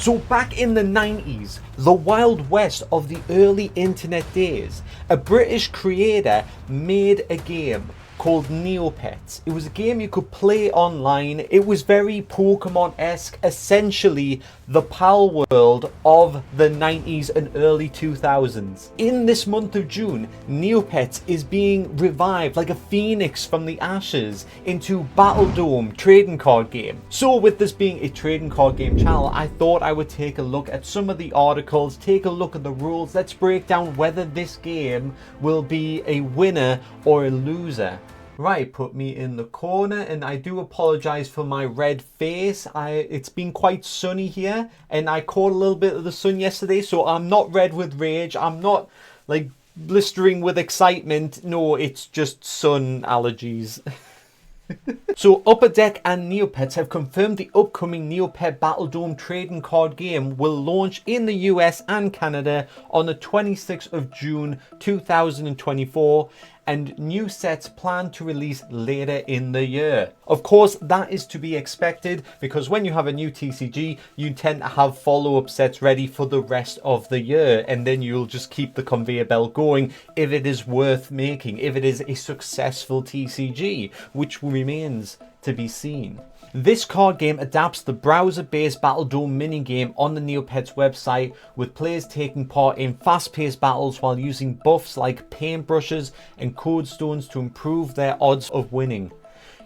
So back in the 90s, the Wild West of the early internet days, a British creator made a game called Neopets. It was a game you could play online. It was very Pokemon-esque, essentially the PAL world of the 90s and early 2000s. In this month of June, Neopets is being revived like a phoenix from the ashes into Battledome trading card game. So with this being a trading card game channel, I thought I would take a look at some of the articles, take a look at the rules. Let's break down whether this game will be a winner or a loser. Right, put me in the corner, and I do apologize for my red face. It's been quite sunny here, and I caught a little bit of the sun yesterday, so I'm not red with rage. I'm not like blistering with excitement. No, it's just sun allergies. So Upper Deck and Neopets have confirmed the upcoming Neopet Battledome trading card game will launch in the US and Canada on the 26th of June 2024, and new sets planned to release later in the year. Of course, that is to be expected, because when you have a new TCG, you tend to have follow-up sets ready for the rest of the year, and then you'll just keep the conveyor belt going if it is worth making, if it is a successful TCG, which remains to be seen. This card game adapts the browser-based Battledome minigame on the Neopets website, with players taking part in fast-paced battles while using buffs like paintbrushes and code stones to improve their odds of winning.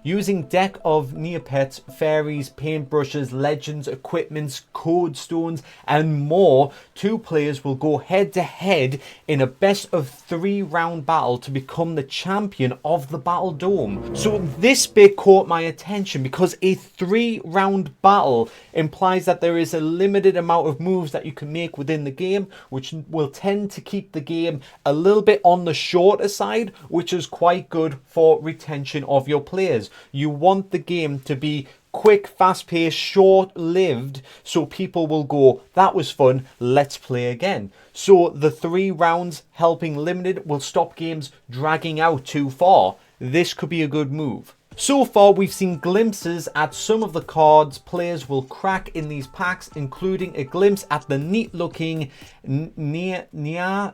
Using deck of Neopets, fairies, paintbrushes, legends, equipments, code stones, and more, two players will go head to head in a best of 3 round battle to become the champion of the Battledome. So this bit caught my attention because a 3 round battle implies that there is a limited amount of moves that you can make within the game, which will tend to keep the game a little bit on the shorter side, which is quite good for retention of your players. You want the game to be quick, fast-paced, short-lived, so people will go, that was fun, let's play again. So the 3 rounds helping limited will stop games dragging out too far. This could be a good move. So far, we've seen glimpses at some of the cards players will crack in these packs, including a glimpse at the neat-looking Naya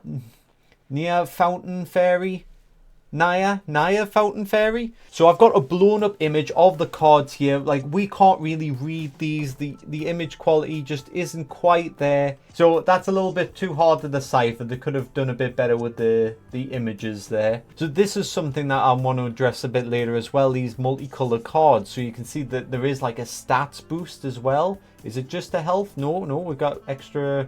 Fountain Fairy. Naya Fountain Fairy. So I've got a blown up image of the cards here. Like, we can't really read these. The image quality just isn't quite there. So that's a little bit too hard to decipher. They could have done a bit better with the images there. So this is something that I want to address a bit later as well. These multicolored cards. So you can see that there is like a stats boost as well. Is it just a health? No, we've got extra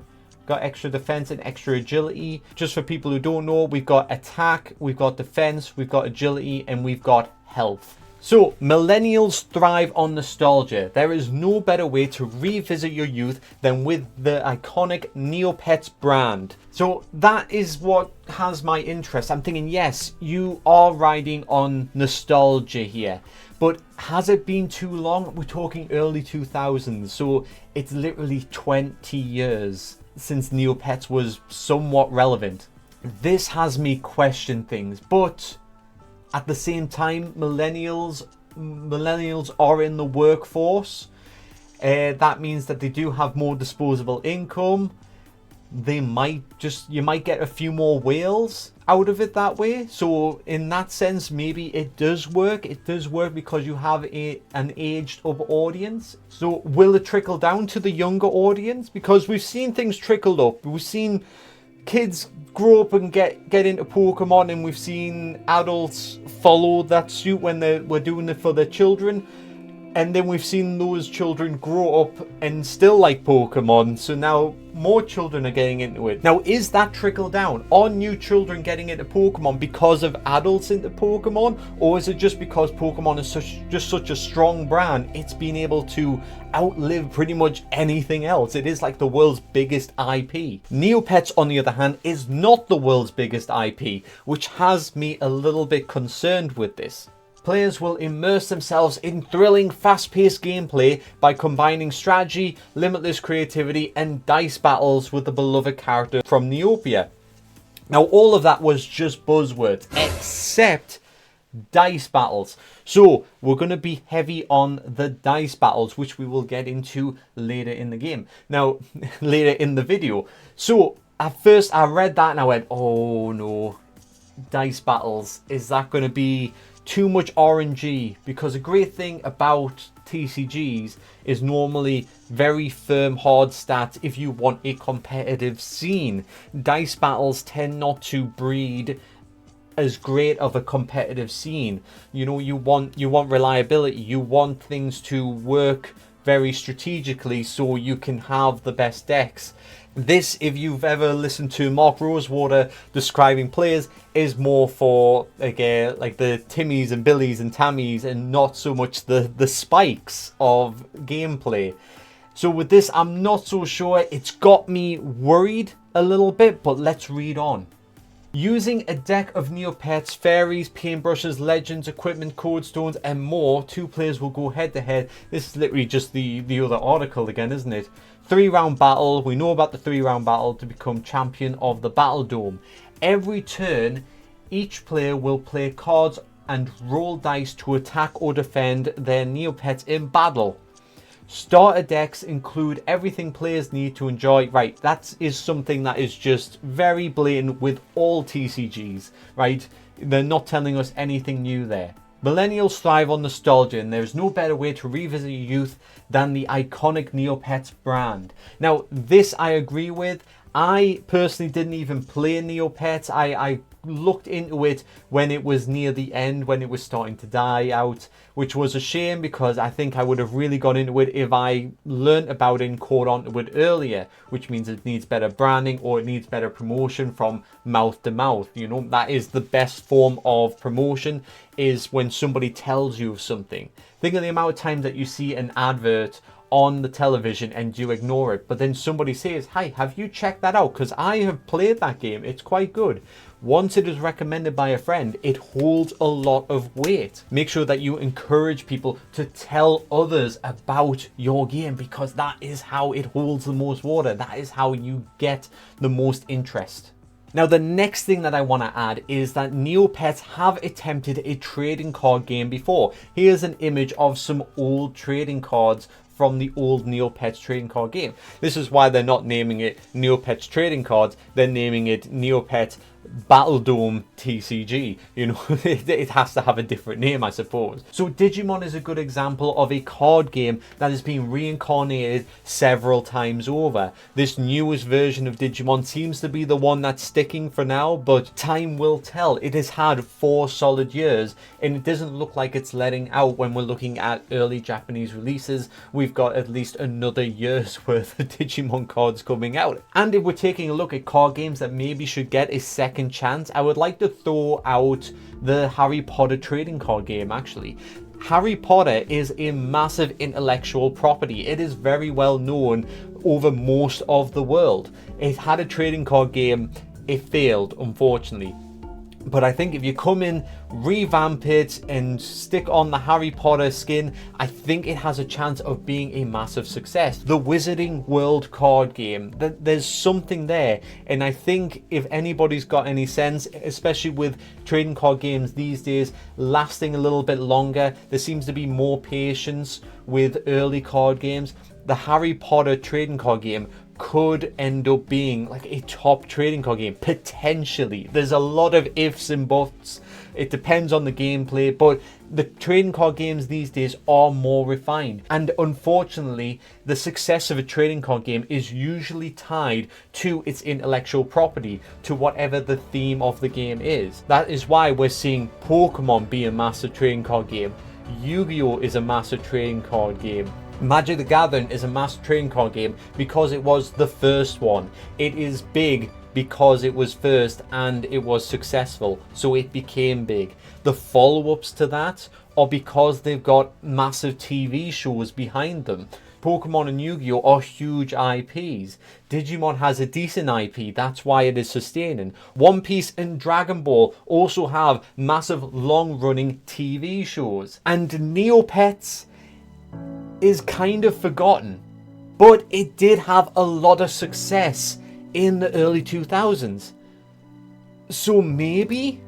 defense and extra agility. Just for people who don't know, we've got attack, we've got defense, we've got agility, and we've got health. So millennials thrive on nostalgia. There is no better way to revisit your youth than with the iconic Neopets brand. So that is what has my interest. I'm thinking, yes, you are riding on nostalgia here, but has it been too long? We're talking early 2000s, so it's literally 20 years since Neopets was somewhat relevant. This has me question things, but at the same time, millennials are in the workforce. That means that they do have more disposable income. You might get a few more whales out of it that way. So in that sense, maybe it does work. It does work because you have an aged up audience. So will it trickle down to the younger audience? Because we've seen things trickle up. We've seen kids grow up and get into Pokemon, and we've seen adults follow that suit when we're doing it for their children. And then we've seen those children grow up and still like Pokemon. So now more children are getting into it. Now, is that trickle down? Are new children getting into Pokemon because of adults into Pokemon? Or is it just because Pokemon is just such a strong brand, it's been able to outlive pretty much anything else? It is like the world's biggest IP. Neopets, on the other hand, is not the world's biggest IP, which has me a little bit concerned with this. Players will immerse themselves in thrilling, fast-paced gameplay by combining strategy, limitless creativity, and dice battles with the beloved character from Neopia. Now, all of that was just buzzwords, except dice battles. So we're going to be heavy on the dice battles, which we will get into later in the game. Now, later in the video. So at first I read that and I went, oh no, dice battles. Is that going to be too much RNG? Because a great thing about TCGs is normally very firm hard stats if you want a competitive scene. Dice battles tend not to breed as great of a competitive scene. You know, you want reliability, you want things to work very strategically so you can have the best decks. This, if you've ever listened to Mark Rosewater describing players, is more for again like the Timmies and Billies and Tammies, and not so much the spikes of gameplay. So with this, I'm not so sure. It's got me worried a little bit, but let's read on. Using a deck of Neopets, fairies, paintbrushes, legends, equipment, code stones, and more, 2 players will go head to head. This is literally just the other article again, isn't it? 3-round battle. We know about the 3-round battle to become champion of the Battledome. Every turn, each player will play cards and roll dice to attack or defend their Neopets in battle. Starter decks include everything players need to enjoy. Right, that is something that is just very blatant with all TCGs, right? They're not telling us anything new there. Millennials thrive on nostalgia, and there's no better way to revisit your youth than the iconic Neopets brand. Now, this I agree with. I personally didn't even play Neopets. I looked into it when it was near the end, when it was starting to die out, which was a shame because I think I would have really got into it if I learnt about it and caught on to it earlier, which means it needs better branding or it needs better promotion from mouth to mouth. You know, that is the best form of promotion, is when somebody tells you of something. Think of the amount of times that you see an advert on the television and you ignore it, but then somebody says, "Hi, have you checked that out? Because I have played that game, it's quite good." Once it is recommended by a friend, it holds a lot of weight. Make sure that you encourage people to tell others about your game, because that is how it holds the most water. That is how you get the most interest. Now, the next thing that I want to add is that Neopets have attempted a trading card game before. Here's an image of some old trading cards from the old Neopets trading card game. This is why they're not naming it Neopets trading cards, they're naming it Neopets Battledome TCG. You know, it has to have a different name, I suppose. So Digimon is a good example of a card game that has been reincarnated several times over. This newest version of Digimon seems to be the one that's sticking for now, but time will tell. It has had 4 solid years and it doesn't look like it's letting out. When we're looking at early Japanese releases, we've got at least another year's worth of Digimon cards coming out. And if we're taking a look at card games that maybe should get a second chance, I would like to throw out the Harry Potter trading card game. Actually, Harry Potter is a massive intellectual property. It is very well known over most of the world. It had a trading card game. It failed, unfortunately. But I think if you come in, revamp it and stick on the Harry Potter skin, I think it has a chance of being a massive success. The Wizarding World card game, there's something there. And I think if anybody's got any sense, especially with trading card games these days lasting a little bit longer, there seems to be more patience with early card games. The Harry Potter trading card game could end up being like a top trading card game, potentially. There's a lot of ifs and buts. It depends on the gameplay, but the trading card games these days are more refined. And unfortunately, the success of a trading card game is usually tied to its intellectual property, to whatever the theme of the game is. That is why we're seeing Pokemon be a massive trading card game. Yu-Gi-Oh! Is a massive trading card game. Magic the Gathering is a massive trading card game because it was the first one. It is big because it was first and it was successful, so it became big. The follow-ups to that are because they've got massive TV shows behind them. Pokemon and Yu-Gi-Oh! Are huge IPs. Digimon has a decent IP, that's why it is sustaining. One Piece and Dragon Ball also have massive long-running TV shows. And Neopets is kind of forgotten, but it did have a lot of success in the early 2000s. So maybe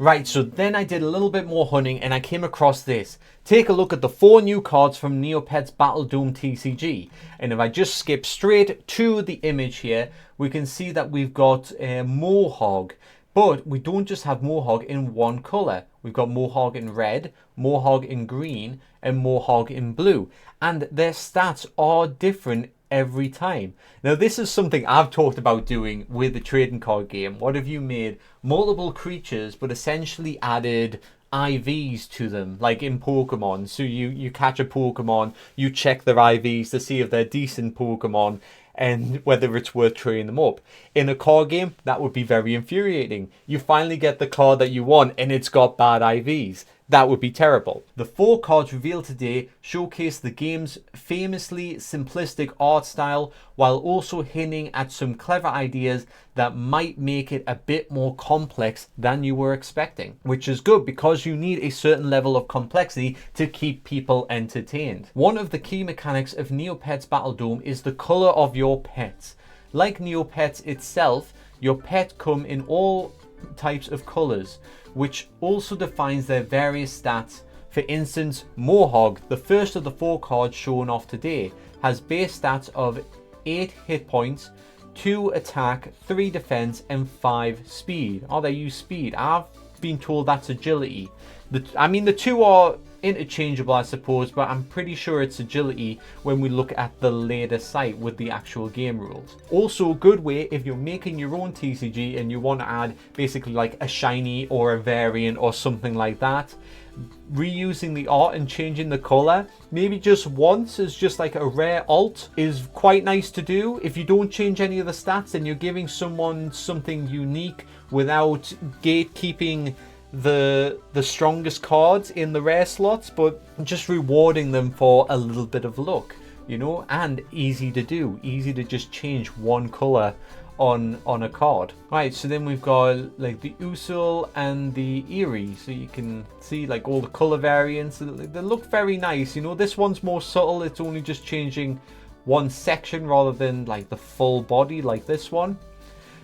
Right, so then I did a little bit more hunting and I came across this. Take a look at the 4 new cards from Neopets Battledome TCG. And if I just skip straight to the image here, we can see that we've got Mohawk. But we don't just have Mohawk in one colour. We've got Mohawk in red, Mohawk in green, and Mohawk in blue. And their stats are different every time. Now this is something I've talked about doing with the trading card game. What if you made multiple creatures but essentially added IVs to them, like in Pokemon? So you catch a Pokemon, you check their IVs to see if they're decent Pokemon and whether it's worth training them up. In a card game, that would be very infuriating. You finally get the card that you want and it's got bad IVs. That would be terrible. The 4 cards revealed today showcase the game's famously simplistic art style while also hinting at some clever ideas that might make it a bit more complex than you were expecting. Which is good because you need a certain level of complexity to keep people entertained. One of the key mechanics of Neopets Battledome is the colour of your pets. Like Neopets itself, your pet come in all types of colours, which also defines their various stats. For instance, Mohawk, the first of the 4 cards shown off today, has base stats of 8 hit points, 2 attack, 3 defense, and 5 speed. Oh, they use speed. I've been told that's agility. I mean, the 2 are interchangeable, I suppose, but I'm pretty sure it's agility when we look at the later site with the actual game rules. Also a good way if you're making your own TCG and you want to add basically like a shiny or a variant or something like that, reusing the art and changing the color maybe just once as just like a rare alt is quite nice to do. If you don't change any of the stats and you're giving someone something unique without gatekeeping the strongest cards in the rare slots, but just rewarding them for a little bit of luck, you know, and easy to do, easy to just change one color on a card. Right, so then we've got like the Usul and the Eerie, so you can see like all the color variants. They look very nice, you know. This one's more subtle, it's only just changing one section rather than like the full body like this one.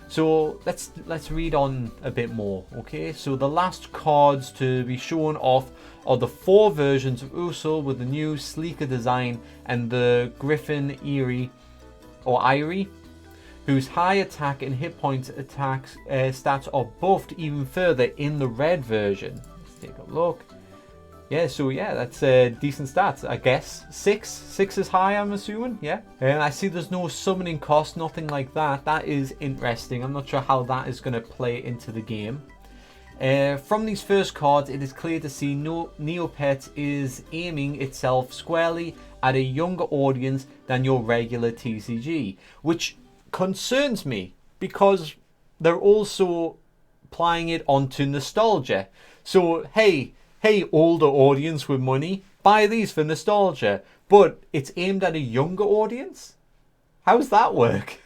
So let's read on a bit more. Okay, so the last cards to be shown off are the 4 versions of Usul with the new sleeker design and the Griffin Eerie or Irie, whose high attack and hit points attacks stats are buffed even further in the red version. Let's take a look. Yeah, so yeah, that's decent stats, I guess. 6 is high, I'm assuming. Yeah, and I see there's no summoning cost, nothing like that. That is interesting. I'm not sure how that is going to play into the game. From these first cards, it is clear to see Neopets is aiming itself squarely at a younger audience than your regular TCG, which concerns me because they're also applying it onto nostalgia. So hey, older audience with money, buy these for nostalgia, but it's aimed at a younger audience? How's that work?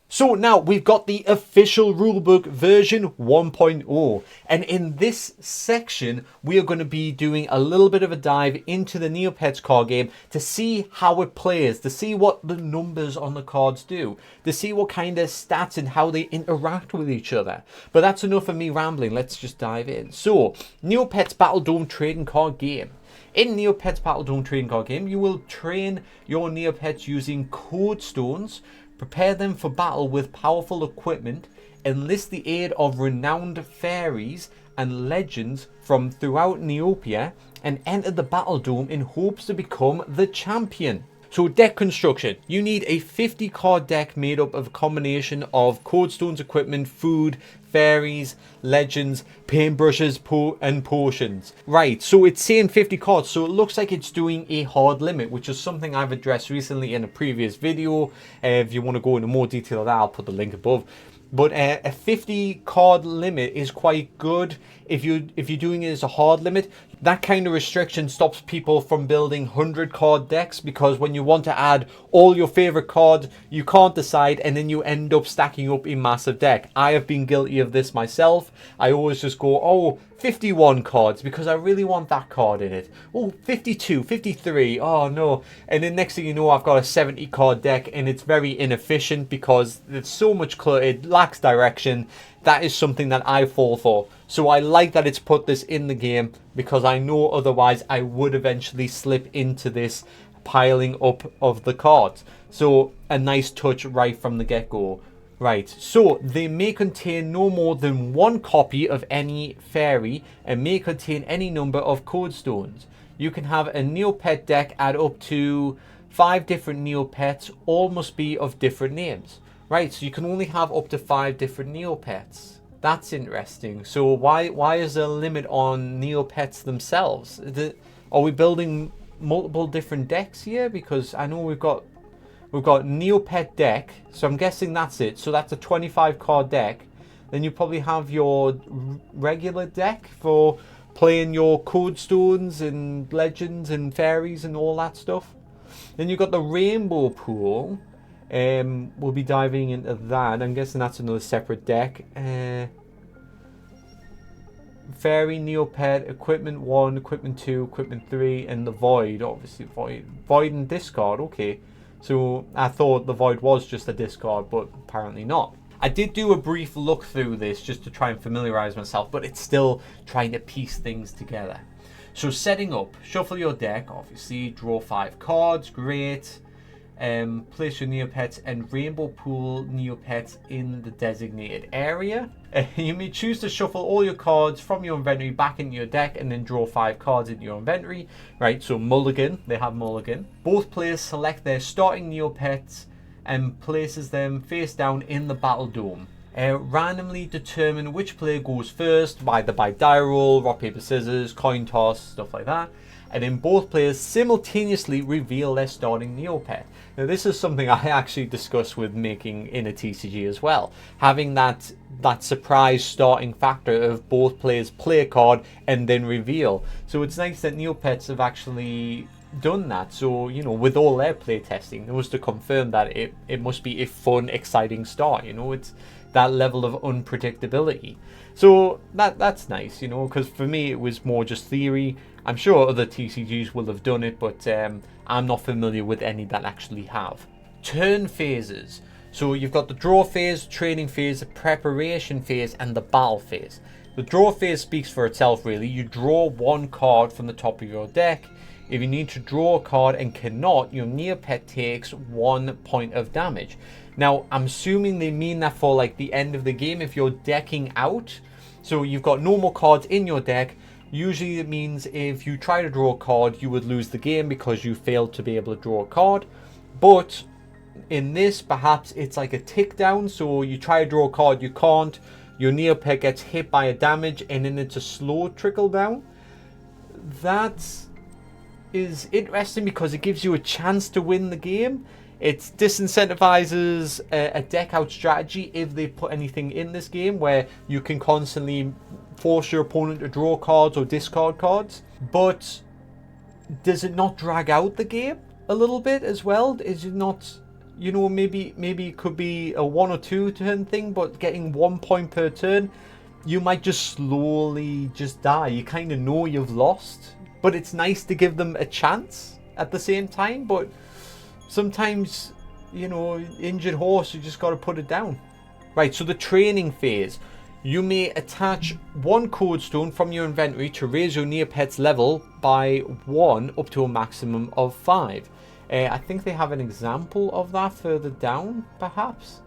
So now we've got the official rulebook version 1.0, and in this section we are going to be doing a little bit of a dive into the Neopets card game to see how it plays, to see what the numbers on the cards do, to see what kind of stats and how they interact with each other. But that's enough of me rambling, let's just dive in. So, Neopets Battledome trading card game. In Neopets Battledome trading card game, you will train your Neopets using code stones, prepare them for battle with powerful equipment, enlist the aid of renowned fairies and legends from throughout Neopia, and enter the Battledome in hopes to become the champion. So deck construction. You need a 50 card deck made up of a combination of code stones, equipment, food, fairies, legends, paintbrushes, and potions. Right, so it's saying 50 cards, so it looks like it's doing a hard limit, which is something I've addressed recently in a previous video. If you want to go into more detail of that, I'll put the link above. But a 50 card limit is quite good. If you're doing it as a hard limit, that kind of restriction stops people from building 100 card decks, because when you want to add all your favorite cards, you can't decide, and then you end up stacking up a massive deck. I have been guilty of this myself. I always just go, oh, 51 cards because I really want that card in it. Oh, 52, 53, oh no. And then next thing you know, I've got a 70 card deck and it's very inefficient because there's so much clutter, it lacks direction. that is something that I fall for. So I like that it's put this in the game, because I know otherwise I would eventually slip into this piling up of the cards. So a nice touch right from the get-go. Right, so they may contain no more than one copy of any fairy and may contain any number of code stones. You can have a Neopet deck add up to 5 different Neopets, all must be of different names. Right, so you can only have up to 5 different Neopets. That's interesting. So why is there a limit on Neopets themselves? Are we building multiple different decks here? Because I know we've got Neopet deck, so I'm guessing that's it. So that's a 25 card deck. Then you probably have your regular deck for playing your code stones and legends and fairies and all that stuff. Then you've got the rainbow pool. We'll be diving into that. I'm guessing that's another separate deck. Fairy, Neopet, Equipment 1, Equipment 2, Equipment 3, and the Void. Obviously, Void and discard. Okay. So I thought the Void was just a discard, but apparently not. I did do a brief look through this just to try and familiarize myself, but it's still trying to piece things together. So setting up, shuffle your deck, obviously, draw 5 cards, great. Place your Neopets and Rainbow Pool Neopets in the designated area. You may choose to shuffle all your cards from your inventory back into your deck and then draw 5 cards into your inventory. Right, so mulligan, they have mulligan. Both players select their starting Neopets and places them face down in the battle dome. Randomly determine which player goes first, either by die roll, rock, paper, scissors, coin toss, stuff like that. And then both players simultaneously reveal their starting Neopet. Now this is something I actually discussed with making in a TCG as well. Having that surprise starting factor of both players play a card and then reveal. So it's nice that Neopets have actually done that. So, you know, with all their play testing, it was to confirm that it must be a fun, exciting start. You know, it's that level of unpredictability. So that's nice, you know, because for me it was more just theory. I'm sure other TCGs will have done it, but I'm not familiar with any that actually have. Turn phases. So you've got the draw phase, training phase, the preparation phase, and the battle phase. The draw phase speaks for itself, really. You draw 1 card from the top of your deck. If you need to draw a card and cannot, your Neopet takes 1 point of damage. Now, I'm assuming they mean that for like the end of the game if you're decking out. So you've got no more cards in your deck. Usually it means if you try to draw a card, you would lose the game because you failed to be able to draw a card. But in this, perhaps it's like a tick down. So you try to draw a card, you can't. Your Neopet gets hit by a damage and then it's a slow trickle down. That is interesting because it gives you a chance to win the game. It disincentivizes a deck out strategy if they put anything in this game where you can constantly force your opponent to draw cards or discard cards. But does it not drag out the game a little bit as well? Is it not, you know, maybe it could be a 1 or 2 turn thing, but getting 1 point per turn, you might just slowly just die. You kind of know you've lost, but it's nice to give them a chance at the same time. But sometimes, you know, injured horse, you just got to put it down. Right, so the training phase. You may attach 1 code stone from your inventory to raise your Neopet's level by 1 up to a maximum of 5. I think they have an example of that further down, perhaps.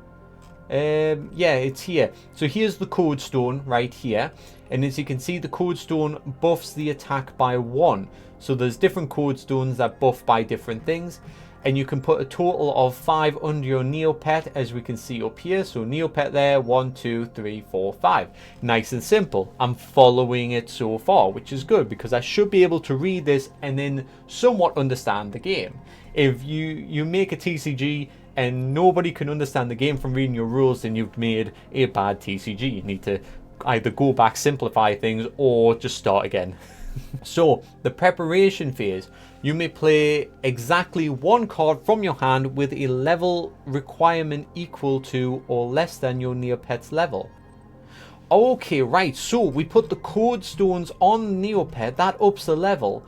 Yeah, it's here. So here's the code stone right here. And as you can see, the code stone buffs the attack by 1. So there's different code stones that buff by different things. And you can put a total of 5 under your Neopet, as we can see up here. So Neopet there, 1, 2, 3, 4, 5. Nice and simple. I'm following it so far, which is good because I should be able to read this and then somewhat understand the game. If you make a TCG and nobody can understand the game from reading your rules, then you've made a bad TCG. You need to either go back, simplify things, or just start again. So, the preparation phase. You may play exactly 1 card from your hand with a level requirement equal to or less than your Neopet's level. Okay, right, so we put the code stones on Neopet, that ups the level.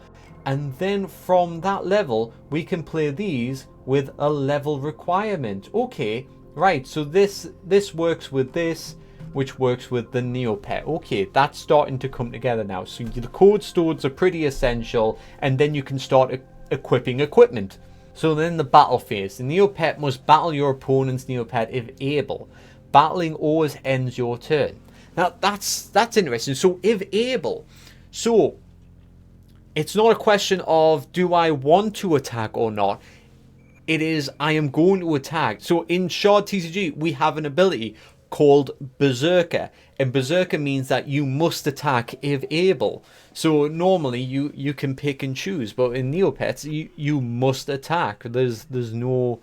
And then from that level, we can play these with a level requirement. Okay, right, so this works with this. which works with the Neopet. Okay, that's starting to come together now. So the code stones are pretty essential, and then you can start equipping equipment. So then the battle phase. The Neopet must battle your opponent's Neopet if able. Battling always ends your turn. Now that's interesting. So if able, so it's not a question of do I want to attack or not. It is I am going to attack. So in Shard TCG we have an ability called Berserker, and Berserker means that you must attack if able. So normally you can pick and choose, but in Neopets you must attack. There's no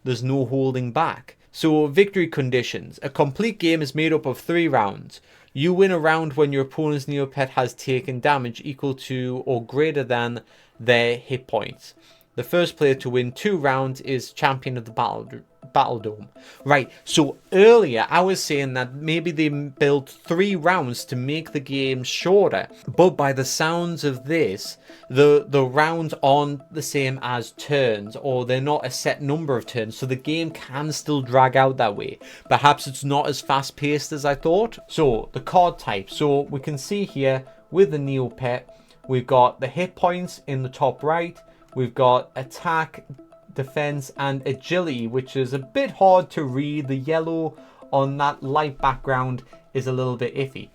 holding back. So victory conditions. A complete game is made up of 3 rounds. You win a round when your opponent's Neopet has taken damage equal to or greater than their hit points. The first player to win 2 rounds is champion of the Battledome. Right, so earlier I was saying that maybe they built 3 rounds to make the game shorter. But by the sounds of this, the rounds aren't the same as turns, or they're not a set number of turns. So the game can still drag out that way. Perhaps it's not as fast paced as I thought. So the card type. So we can see here with the Neopet, we've got the hit points in the top right. We've got attack, defense, and agility, which is a bit hard to read. The yellow on that light background is a little bit iffy.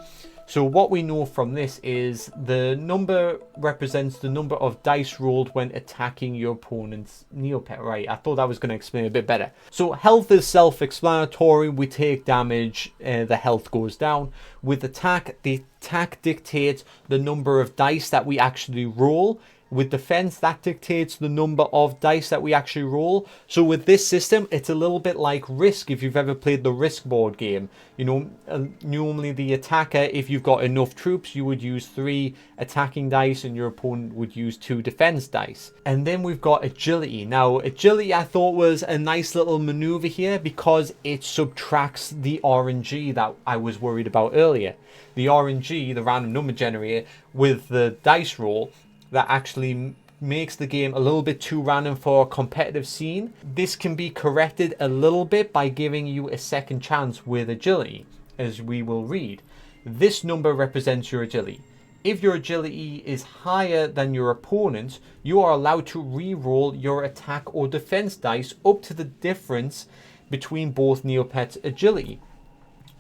So what we know from this is the number represents the number of dice rolled when attacking your opponent's Neopet. Right, I thought that was going to explain a bit better. So health is self-explanatory. We take damage, the health goes down. With attack, the attack dictates the number of dice that we actually roll. With defense, that dictates the number of dice that we actually roll. So with this system, it's a little bit like Risk, if you've ever played the Risk board game. You know, normally the attacker, if you've got enough troops, you would use 3 attacking dice and your opponent would use 2 defense dice. And then we've got agility. Now, agility I thought was a nice little maneuver here because it subtracts the RNG that I was worried about earlier. The RNG, the random number generator, with the dice roll, that actually makes the game a little bit too random for a competitive scene. This can be corrected a little bit by giving you a second chance with agility, as we will read. This number represents your agility. If your agility is higher than your opponent, you are allowed to re-roll your attack or defense dice up to the difference between both Neopets' agility.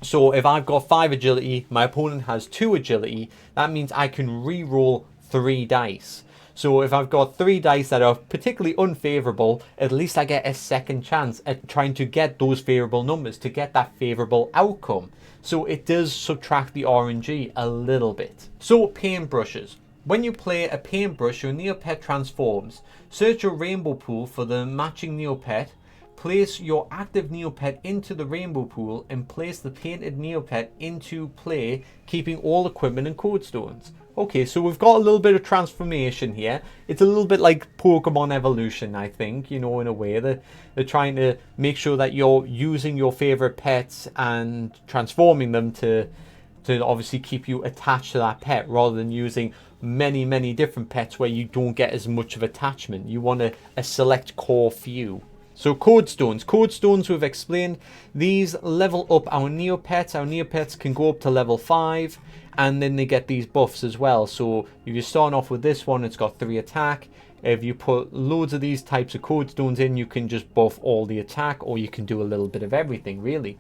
So if I've got 5 agility, my opponent has 2 agility, that means I can re-roll 3 dice. So if I've got 3 dice that are particularly unfavorable, at least I get a second chance at trying to get those favorable numbers to get that favorable outcome. So it does subtract the RNG a little bit. So paintbrushes. When you play a paintbrush, your Neopet transforms. Search your rainbow pool for the matching Neopet. Place your active Neopet into the rainbow pool and place the painted Neopet into play, keeping all equipment and code stones. Okay, so we've got a little bit of transformation here. It's a little bit like Pokemon evolution, I think, you know, in a way. They're trying to make sure that you're using your favorite pets and transforming them to obviously keep you attached to that pet, rather than using many different pets where you don't get as much of attachment. You want a select core few. So code stones. Code stones we've explained. These level up our Neopets. Our Neopets can go up to level 5. And then they get these buffs as well. So if you're starting off with this one, it's got 3 attack. If you put loads of these types of code stones in, you can just buff all the attack, or you can do a little bit of everything, really.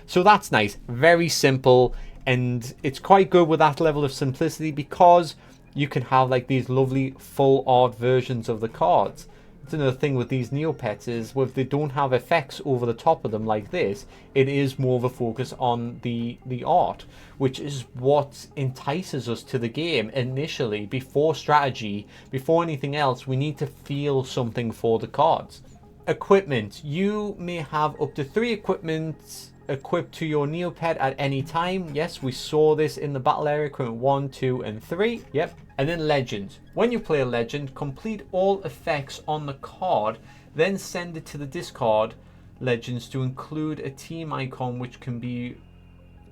So that's nice. Very simple. And it's quite good with that level of simplicity because you can have like these lovely full art versions of the cards. Another thing with these Neopets is if they don't have effects over the top of them like this, it is more of a focus on the art, which is what entices us to the game initially. Before strategy, before anything else, we need to feel something for the cards. Equipment. You may have up to 3 equipment equipped to your Neopet at any time. Yes, we saw this in the battle area, equipment 1, 2, and 3. Yep. And then legends. When you play a legend, complete all effects on the card, then send it to the discard legends to include a team icon which can be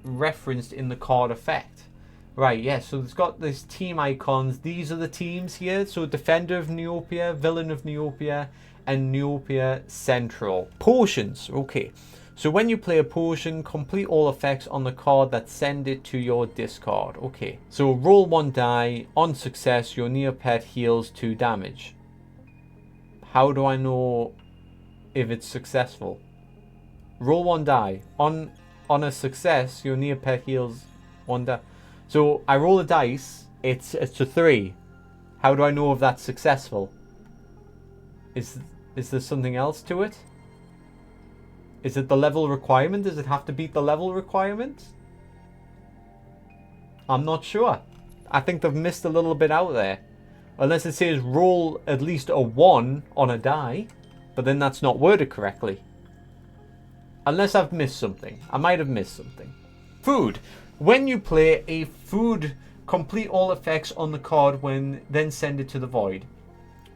referenced in the card effect. Right, yeah, so it's got this team icons. These are the teams here. So Defender of Neopia, Villain of Neopia, and Neopet Central. Potions, okay. So when you play a potion, complete all effects on the card that send it to your discard. Okay, so roll 1 die. On success, your Neopet heals 2 damage. How do I know if it's successful? Roll 1 die. On a success, your Neopet heals 1 die. So I roll a dice. It's a 3. How do I know if that's successful? Is there something else to it? Is it the level requirement? Does it have to beat the level requirement? I'm not sure. I think they've missed a little bit out there. Unless it says roll at least a 1 on a die. But then that's not worded correctly. Unless I've missed something. I might have missed something. Food. When you play a food, complete all effects on the card then send it to the void.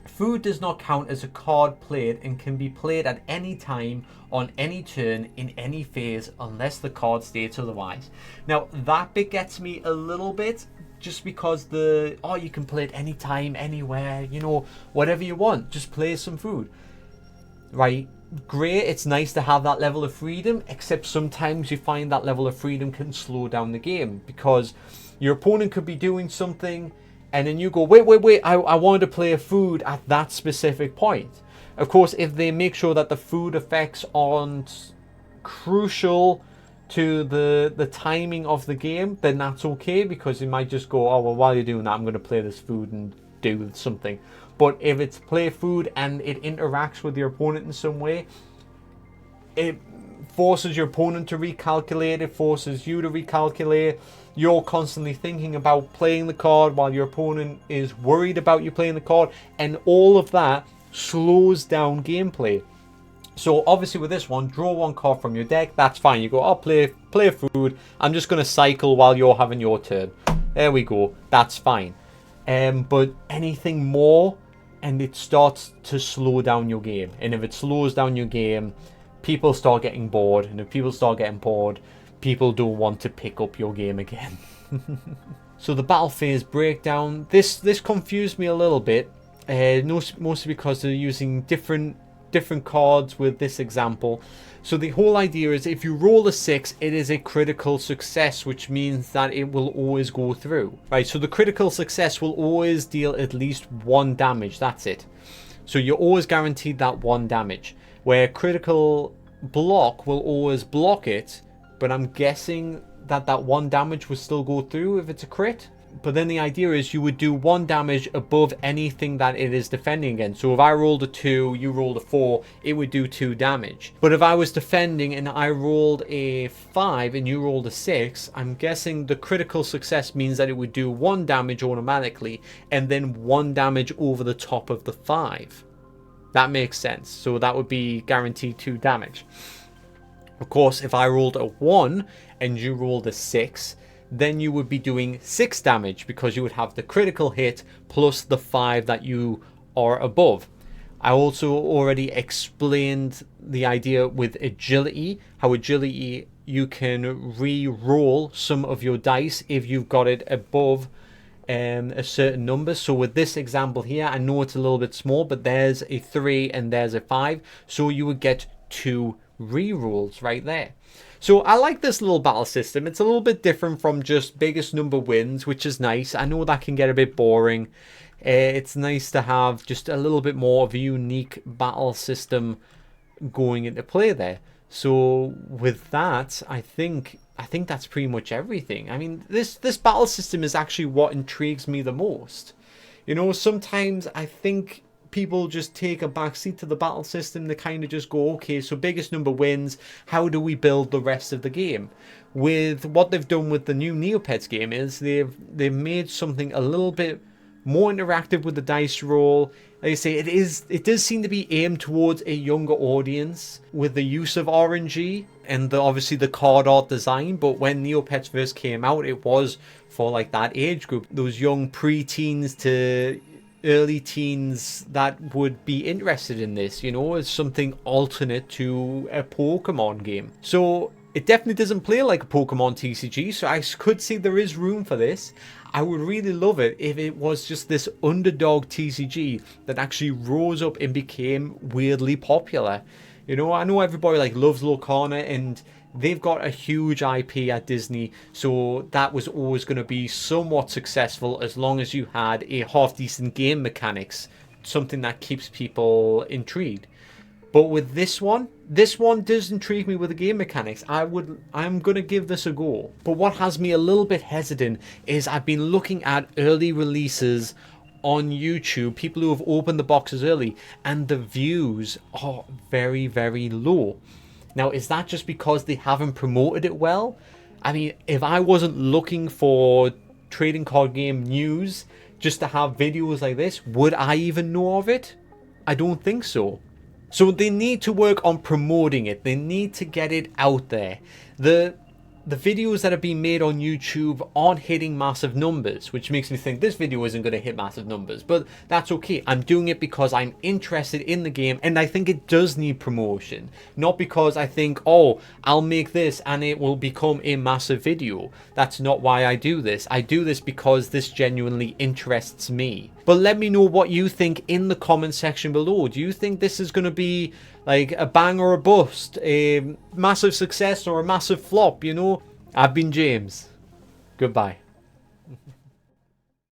Food does not count as a card played and can be played at any time on any turn in any phase unless the card states otherwise. Now that bit gets me a little bit, just because you can play it anytime, anywhere, you know, whatever you want, just play some food. Right, great, it's nice to have that level of freedom, except sometimes you find that level of freedom can slow down the game because your opponent could be doing something and then you go, wait, I wanted to play a food at that specific point. Of course, if they make sure that the food effects aren't crucial to the timing of the game, then that's okay, because you might just go, oh, well, while you're doing that, I'm going to play this food and do something. But if it's play food and it interacts with your opponent in some way, it forces your opponent to recalculate, it forces you to recalculate. You're constantly thinking about playing the card while your opponent is worried about you playing the card, and all of that slows down gameplay. So obviously with this one, draw 1 card from your deck, that's fine. You go, I'll play food, I'm just going to cycle while you're having your turn. There we go, that's fine. But anything more, and it starts to slow down your game. And if it slows down your game, people start getting bored. And if people start getting bored, people don't want to pick up your game again. So the battle phase breakdown, this confused me a little bit. Mostly because they're using different cards with this example. So the whole idea is if you roll a 6, it is a critical success, which means that it will always go through. Right, so the critical success will always deal at least 1 damage, that's it. So you're always guaranteed that 1 damage. Where critical block will always block it, but I'm guessing that 1 damage will still go through if it's a crit. But then the idea is you would do 1 damage above anything that it is defending against. So if I rolled a 2, you rolled a 4, it would do 2 damage. But if I was defending and I rolled a 5 and you rolled a 6, I'm guessing the critical success means that it would do 1 damage automatically and then 1 damage over the top of the 5. That makes sense. So that would be guaranteed 2 damage. Of course, if I rolled a 1 and you rolled a 6, then you would be doing 6 damage because you would have the critical hit plus the 5 that you are above. I also already explained the idea with agility, how agility you can re-roll some of your dice if you've got it above a certain number. So with this example here, I know it's a little bit small, but there's a 3 and there's a 5, so you would get 2 re-rolls right there. So I like this little battle system. It's a little bit different from just biggest number wins, which is nice. I know that can get a bit boring. It's nice to have just a little bit more of a unique battle system going into play there. So with that, I think that's pretty much everything. I mean, this battle system is actually what intrigues me the most. You know, sometimes I think people just take a backseat to the battle system. They kind of just go, okay, so biggest number wins. How do we build the rest of the game? With what they've done with the new Neopets game is they've made something a little bit more interactive with the dice roll. Like I say, it does seem to be aimed towards a younger audience with the use of RNG and obviously the card art design. But when Neopets first came out, it was for like that age group, those young pre-teens to early teens that would be interested in this, you know, as something alternate to a Pokemon game. So It definitely doesn't play like a Pokemon TCG, so I could see there is room for this. I would really love it if it was just this underdog TCG that actually rose up and became weirdly popular. You know, I know everybody like loves Lorcana, and they've got a huge IP at Disney, so that was always going to be somewhat successful as long as you had a half decent game mechanics, something that keeps people intrigued. But with this one does intrigue me with the game mechanics. I'm gonna give this a go. But what has me a little bit hesitant is I've been looking at early releases on YouTube, people who have opened the boxes early, and the views are very, very low. Now, is that just because they haven't promoted it well? I mean, if I wasn't looking for trading card game news just to have videos like this, would I even know of it? I don't think so. So they need to work on promoting it. They need to get it out there. The videos that are being made on YouTube aren't hitting massive numbers, which makes me think this video isn't going to hit massive numbers. But that's okay. I'm doing it because I'm interested in the game, and I think it does need promotion. Not because I think, oh, I'll make this and it will become a massive video. That's not why I do this. I do this because this genuinely interests me. But let me know what you think in the comment section below. Do you think this is going to be like a bang or a bust, a massive success or a massive flop, you know? I've been James. Goodbye.